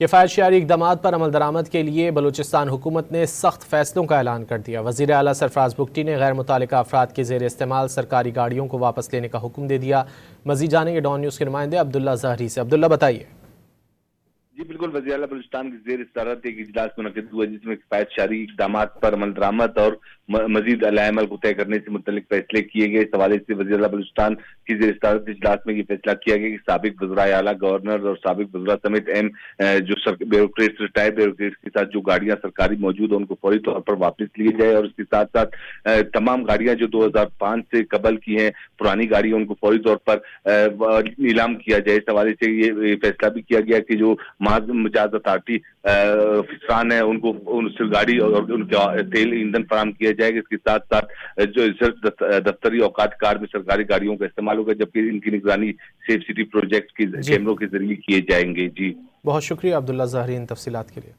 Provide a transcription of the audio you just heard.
کفایت شعاری اقدامات پر عمل درآمد کے لیے بلوچستان حکومت نے سخت فیصلوں کا اعلان کر دیا۔ وزیر اعلیٰ سرفراز بگٹی نے غیر متعلقہ افراد کے زیر استعمال سرکاری گاڑیوں کو واپس لینے کا حکم دے دیا۔ مزید جانیں گے ڈان نیوز کے نمائندے عبداللہ ظہری سے۔ عبداللہ بتائیے۔ جی بالکل، وزیر اعلیٰ بلوچستان کی زیر صدارت ایک اجلاس منعقد ہوا جس میں کفایت شعاری اقدامات پر عمل درآمد اور مزید علائی عمل کو طے کرنے سے متعلق فیصلے کیے گئے۔ اس حوالے سے وزیر اعلیٰ بلوچستان کی زیر صدارت اجلاس میں یہ فیصلہ کیا گیا کہ سابق وزرائے اعلیٰ، گورنر اور سابق وزراء سمیت اہم جو بیوروکریٹس، ریٹائرڈ بیوروکریٹس کے ساتھ جو گاڑیاں سرکاری موجود ہیں ان کو فوری طور پر واپس لیے جائے، اور اس کے ساتھ ساتھ تمام گاڑیاں جو 2005 سے قبل کی ہیں پرانی گاڑیاں ان کو فوری طور پر نیلام کیا جائے۔ اس حوالے سے یہ فیصلہ بھی کیا گیا کہ جو مجاز اتھارٹی افسران ہیں ان کو گاڑی اور ان کا تیل ایندھن فراہم کیا جائے گا۔ اس کے ساتھ ساتھ جو صرف دفتری اوقات کار میں سرکاری گاڑیوں کا استعمال ہوگا، جبکہ ان کی نگرانی سیف سٹی پروجیکٹ کے کیمروں کے ذریعے کیے جائیں گے۔ جی بہت شکریہ عبداللہ ظہری ان تفصیلات کے لیے۔